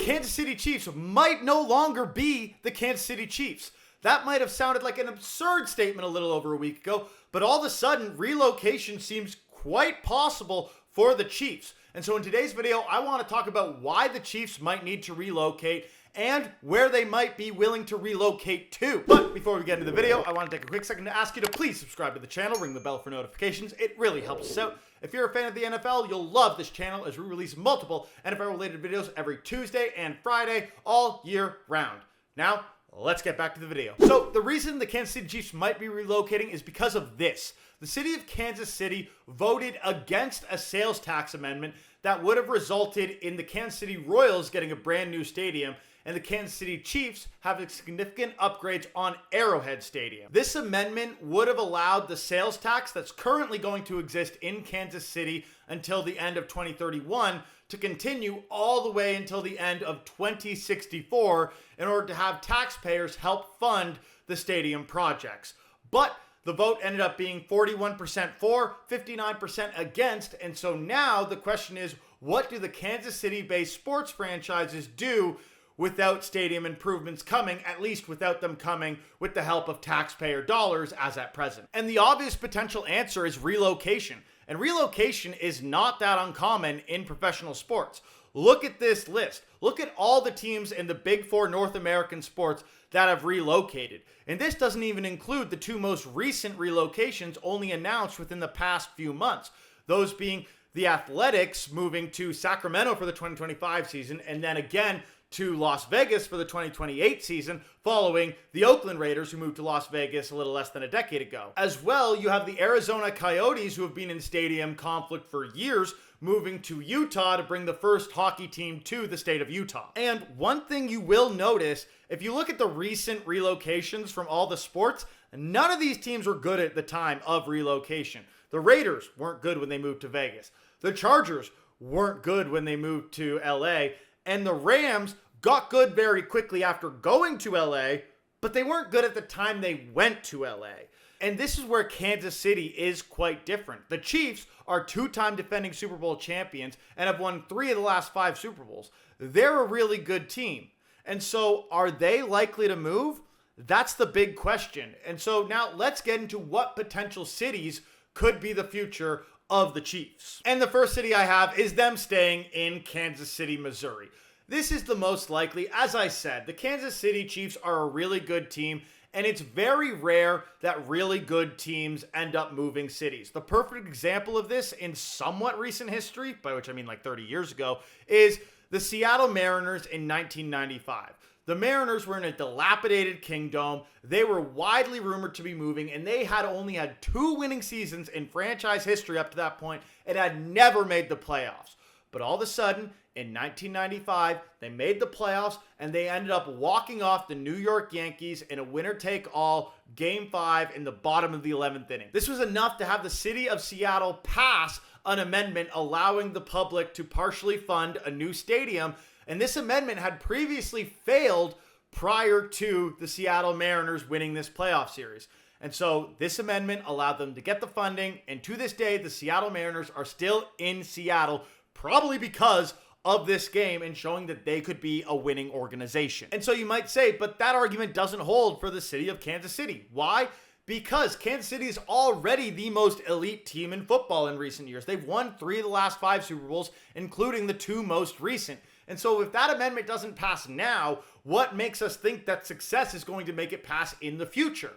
Kansas City Chiefs might no longer be the Kansas City Chiefs. That might have sounded like an absurd statement a little over a week ago, but all of a sudden, relocation seems quite possible for the Chiefs. And so in today's video, I want to talk about why the Chiefs might need to relocate and where they might be willing to relocate to. But before we get into the video, I want to take a quick second to ask you to please subscribe to the channel, ring the bell for notifications. It really helps us out. If you're a fan of the NFL, you'll love this channel as we release multiple NFL-related videos every Tuesday and Friday all year round. Now, let's get back to the video. So the reason the Kansas City Chiefs might be relocating is because of this. The city of Kansas City voted against a sales tax amendment that would have resulted in the Kansas City Royals getting a brand new stadium and the Kansas City Chiefs having significant upgrades on Arrowhead Stadium. This amendment would have allowed the sales tax that's currently going to exist in Kansas City until the end of 2031 to continue all the way until the end of 2064 in order to have taxpayers help fund the stadium projects. But the vote ended up being 41% for, 59% against, and so now the question is, what do the Kansas City-based sports franchises do without stadium improvements coming, at least without them coming with the help of taxpayer dollars as at present? And the obvious potential answer is relocation. And relocation is not that uncommon in professional sports. Look at this list. Look at all the teams in the Big Four North American sports that have relocated. And this doesn't even include the two most recent relocations only announced within the past few months. Those being the Athletics moving to Sacramento for the 2025 season, and then again to Las Vegas for the 2028 season, following the Oakland Raiders, who moved to Las Vegas a little less than a decade ago. As well, you have the Arizona Coyotes, who have been in stadium conflict for years, moving to Utah to bring the first hockey team to the state of Utah. And one thing you will notice, if you look at the recent relocations from all the sports, none of these teams were good at the time of relocation. The Raiders weren't good when they moved to Vegas. The Chargers weren't good when they moved to LA. And the Rams got good very quickly after going to LA, but they weren't good at the time they went to LA. And this is where Kansas City is quite different. The Chiefs are two-time defending Super Bowl champions and have won 3 of the last 5 Super Bowls. They're a really good team. And so are they likely to move? That's the big question. And so now let's get into what potential cities could be the future of the Chiefs. And the first city I have is them staying in Kansas City, Missouri. This is the most likely. As I said, the Kansas City Chiefs are a really good team, and it's very rare that really good teams end up moving cities. The perfect example of this in somewhat recent history, by which I mean like 30 years ago, is the Seattle Mariners in 1995. The Mariners were in a dilapidated kingdom. They were widely rumored to be moving, and they had only had 2 winning seasons in franchise history up to that point and had never made the playoffs. But all of a sudden, in 1995, they made the playoffs, and they ended up walking off the New York Yankees in a winner-take-all Game 5 in the bottom of the 11th inning. This was enough to have the city of Seattle pass an amendment allowing the public to partially fund a new stadium. And this amendment had previously failed prior to the Seattle Mariners winning this playoff series. And so this amendment allowed them to get the funding. And to this day, the Seattle Mariners are still in Seattle, probably because of this game and showing that they could be a winning organization. And so you might say, but that argument doesn't hold for the city of Kansas City. Why? Because Kansas City is already the most elite team in football in recent years. They've won 3 of the last 5 Super Bowls, including the 2 most recent. And so if that amendment doesn't pass now, what makes us think that success is going to make it pass in the future?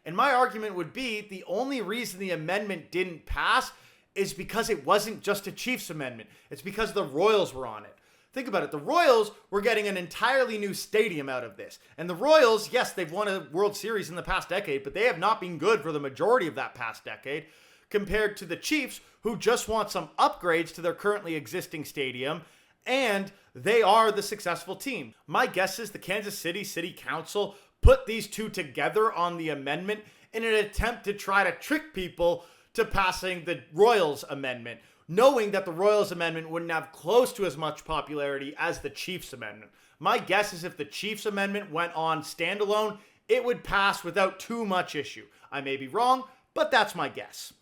And my argument would be the only reason the amendment didn't pass is because it wasn't just a Chiefs amendment. It's because the Royals were on it. Think about it. The Royals were getting an entirely new stadium out of this. And the Royals, yes, they've won a World Series in the past decade, but they have not been good for the majority of that past decade compared to the Chiefs, who just want some upgrades to their currently existing stadium, and they are the successful team. My guess is the Kansas City City Council put these two together on the amendment in an attempt to try to trick people to passing the Royals amendment, knowing that the Royals amendment wouldn't have close to as much popularity as the Chiefs amendment. My guess is if the Chiefs amendment went on standalone, it would pass without too much issue. I may be wrong, but that's my guess.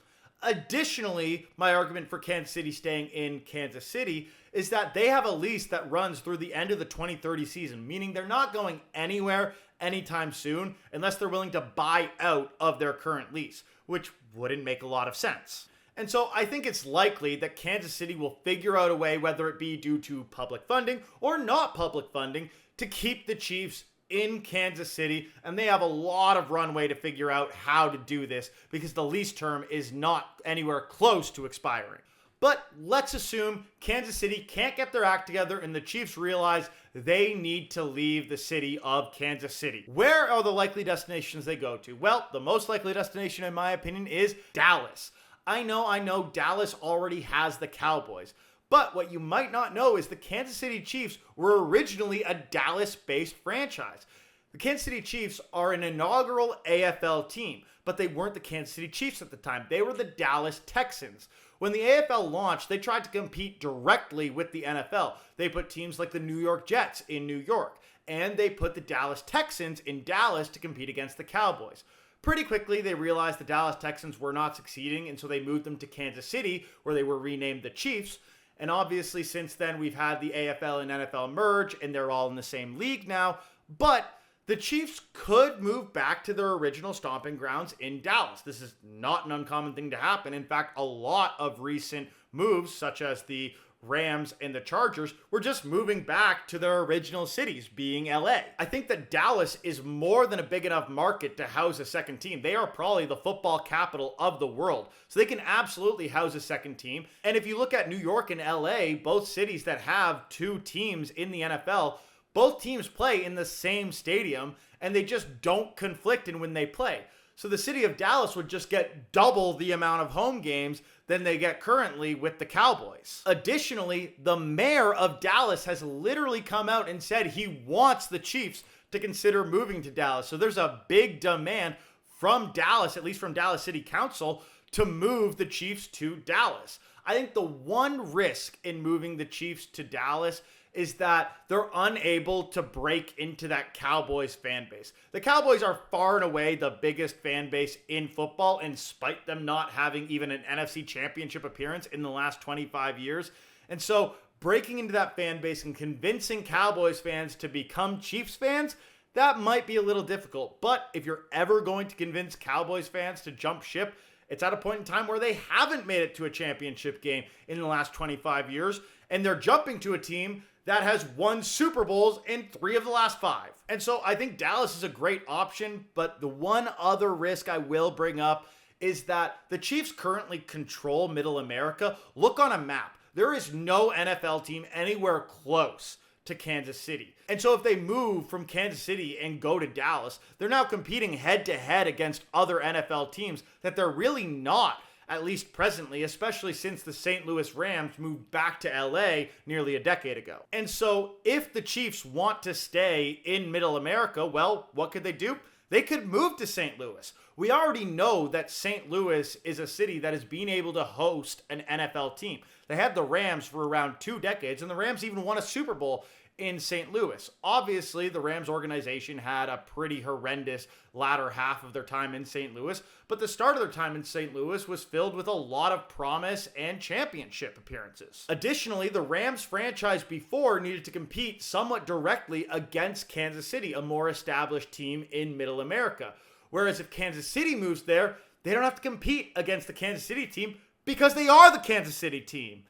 Additionally, my argument for Kansas City staying in Kansas City is that they have a lease that runs through the end of the 2030 season, meaning they're not going anywhere anytime soon unless they're willing to buy out of their current lease, which wouldn't make a lot of sense. And so I think it's likely that Kansas City will figure out a way, whether it be due to public funding or not public funding, to keep the Chiefs in Kansas City, and they have a lot of runway to figure out how to do this because the lease term is not anywhere close to expiring. But let's assume Kansas City can't get their act together and the Chiefs realize they need to leave the city of Kansas City. Where are the likely destinations they go to? Well, the most likely destination, in my opinion, is Dallas. I know Dallas already has the Cowboys. But what you might not know is the Kansas City Chiefs were originally a Dallas-based franchise. The Kansas City Chiefs are an inaugural AFL team, but they weren't the Kansas City Chiefs at the time. They were the Dallas Texans. When the AFL launched, they tried to compete directly with the NFL. They put teams like the New York Jets in New York, and they put the Dallas Texans in Dallas to compete against the Cowboys. Pretty quickly, they realized the Dallas Texans were not succeeding, and so they moved them to Kansas City, where they were renamed the Chiefs. And obviously, since then, we've had the AFL and NFL merge, and they're all in the same league now. But the Chiefs could move back to their original stomping grounds in Dallas. This is not an uncommon thing to happen. In fact, a lot of recent moves, such as the Rams and the Chargers, were just moving back to their original cities, being LA. I think that Dallas is more than a big enough market to house a second team. They are probably the football capital of the world, so they can absolutely house a second team. And if you look at New York and LA, both cities that have two teams in the NFL, both teams play in the same stadium, and they just don't conflict in when they play. So the city of Dallas would just get double the amount of home games than they get currently with the Cowboys. Additionally, the mayor of Dallas has literally come out and said he wants the Chiefs to consider moving to Dallas. So there's a big demand from Dallas, at least from Dallas City Council, to move the Chiefs to Dallas. I think the one risk in moving the Chiefs to Dallas is that they're unable to break into that Cowboys fan base. The Cowboys are far and away the biggest fan base in football, in spite them not having even an NFC championship appearance in the last 25 years. And so breaking into that fan base and convincing Cowboys fans to become Chiefs fans, that might be a little difficult. But if you're ever going to convince Cowboys fans to jump ship, it's at a point in time where they haven't made it to a championship game in the last 25 years, and they're jumping to a team that has won Super Bowls in 3 of the last 5. And so I think Dallas is a great option, but the one other risk I will bring up is that the Chiefs currently control Middle America. Look on a map. There is no NFL team anywhere close to Kansas City. And so if they move from Kansas City and go to Dallas, they're now competing head-to-head against other NFL teams that they're really not, at least presently, especially since the St. Louis Rams moved back to LA nearly a decade ago. And so if the Chiefs want to stay in Middle America, well, what could they do? They could move to St. Louis. We already know that St. Louis is a city that has been able to host an NFL team. They had the Rams for around 2 decades, and the Rams even won a Super Bowl in St. Louis. Obviously, the Rams organization had a pretty horrendous latter half of their time in St. Louis, but the start of their time in St. Louis was filled with a lot of promise and championship appearances. Additionally, the Rams franchise before needed to compete somewhat directly against Kansas City, a more established team in Middle America. Whereas if Kansas City moves there, they don't have to compete against the Kansas City team because they are the Kansas City team.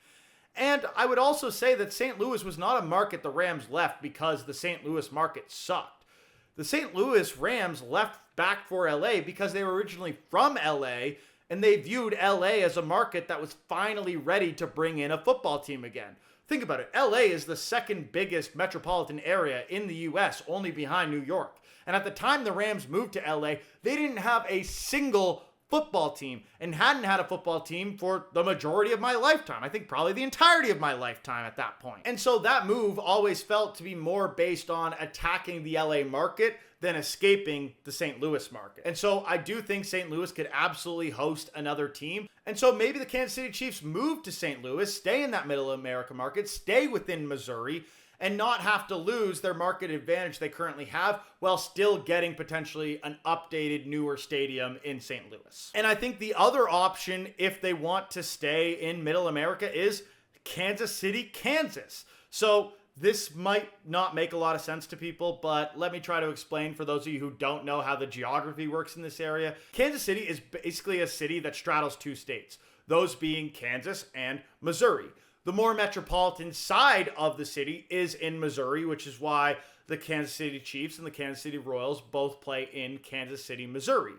And I would also say that St. Louis was not a market the Rams left because the St. Louis market sucked. The St. Louis Rams left back for LA because they were originally from LA, and they viewed LA as a market that was finally ready to bring in a football team again. Think about it. LA is the second biggest metropolitan area in the US, only behind New York. And at the time the Rams moved to LA, they didn't have a single football team and hadn't had a football team for the majority of my lifetime. I think probably the entirety of my lifetime at that point. And so that move always felt to be more based on attacking the LA market than escaping the St. Louis market. And so I do think St. Louis could absolutely host another team. And so maybe the Kansas City Chiefs move to St. Louis, stay in that Middle America market, stay within Missouri, and not have to lose their market advantage they currently have while still getting potentially an updated, newer stadium in St. Louis. And I think the other option, if they want to stay in Middle America, is Kansas City, Kansas. So this might not make a lot of sense to people, but let me try to explain for those of you who don't know how the geography works in this area. Kansas City is basically a city that straddles two states, those being Kansas and Missouri. The more metropolitan side of the city is in Missouri, which is why the Kansas City Chiefs and the Kansas City Royals both play in Kansas City, Missouri.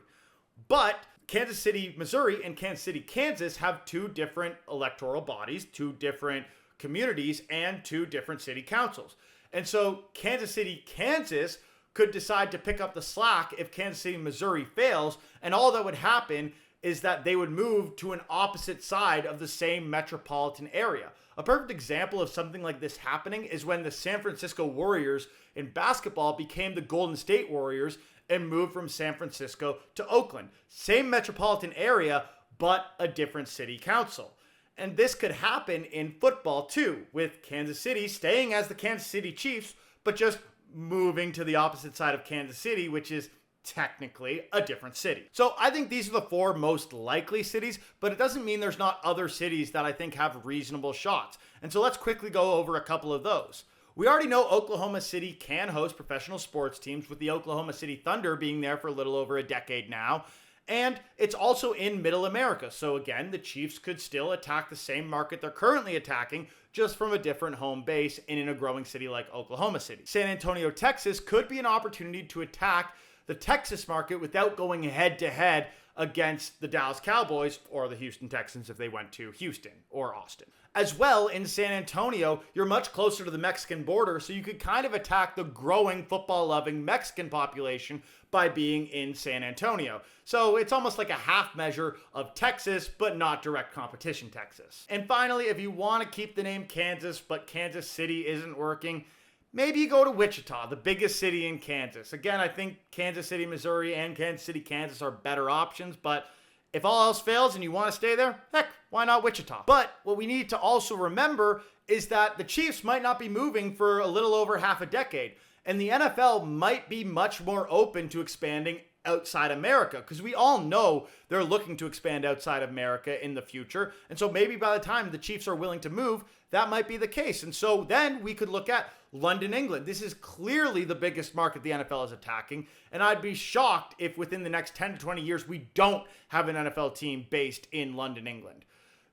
But Kansas City, Missouri and Kansas City, Kansas have two different electoral bodies, two different communities, and two different city councils. And so Kansas City, Kansas could decide to pick up the slack if Kansas City, Missouri fails, and all that would happen is that they would move to an opposite side of the same metropolitan area. A perfect example of something like this happening is when the San Francisco Warriors in basketball became the Golden State Warriors and moved from San Francisco to Oakland. Same metropolitan area, but a different city council. And this could happen in football too, with Kansas City staying as the Kansas City Chiefs, but just moving to the opposite side of Kansas City, which is technically a different city. So I think these are the four most likely cities, but it doesn't mean there's not other cities that I think have reasonable shots. And so let's quickly go over a couple of those. We already know Oklahoma City can host professional sports teams, with the Oklahoma City Thunder being there for a little over a decade now. And it's also in Middle America. So again, the Chiefs could still attack the same market they're currently attacking, just from a different home base and in a growing city like Oklahoma City. San Antonio, Texas could be an opportunity to attack the Texas market without going head to head against the Dallas Cowboys or the Houston Texans if they went to Houston or Austin. As well, in San Antonio, you're much closer to the Mexican border, so you could kind of attack the growing football-loving Mexican population by being in San Antonio. So it's almost like a half measure of Texas, but not direct competition Texas. And finally, if you want to keep the name Kansas, but Kansas City isn't working, maybe you go to Wichita, the biggest city in Kansas. Again, I think Kansas City, Missouri and Kansas City, Kansas are better options, but if all else fails and you want to stay there, heck, why not Wichita? But what we need to also remember is that the Chiefs might not be moving for a little over half a decade, and the NFL might be much more open to expanding outside America, because we all know they're looking to expand outside of America in the future. And so maybe by the time the Chiefs are willing to move, that might be the case. And so then we could look at London, England. This is clearly the biggest market the NFL is attacking. And I'd be shocked if within the next 10 to 20 years, we don't have an NFL team based in London, England.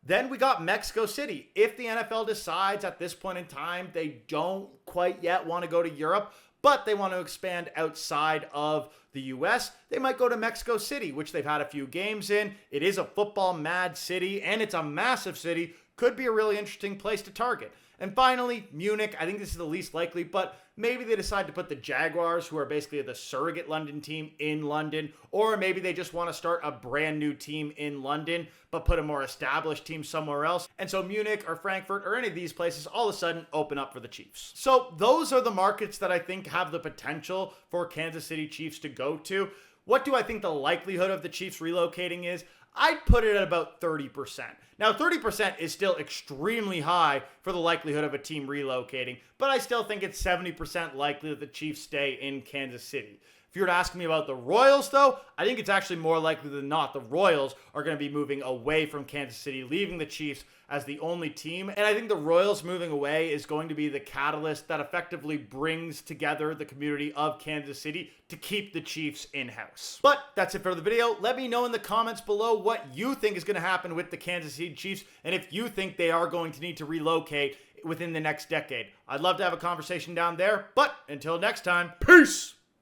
Then we got Mexico City. If the NFL decides at this point in time they don't quite yet want to go to Europe, but they want to expand outside of the U.S., they might go to Mexico City, which they've had a few games in. It is a football mad city, and it's a massive city. Could be a really interesting place to target. And finally, Munich. I think this is the least likely, but maybe they decide to put the Jaguars, who are basically the surrogate London team, in London. Or maybe they just want to start a brand new team in London, but put a more established team somewhere else. And so Munich or Frankfurt or any of these places all of a sudden open up for the Chiefs. So those are the markets that I think have the potential for Kansas City Chiefs to go to. What do I think the likelihood of the Chiefs relocating is? I'd put it at about 30%. Now, 30% is still extremely high for the likelihood of a team relocating, but I still think it's 70% likely that the Chiefs stay in Kansas City. If you were to ask me about the Royals, though, I think it's actually more likely than not the Royals are going to be moving away from Kansas City, leaving the Chiefs as the only team. And I think the Royals moving away is going to be the catalyst that effectively brings together the community of Kansas City to keep the Chiefs in-house. But that's it for the video. Let me know in the comments below what you think is going to happen with the Kansas City Chiefs, and if you think they are going to need to relocate within the next decade. I'd love to have a conversation down there, but until next time, peace!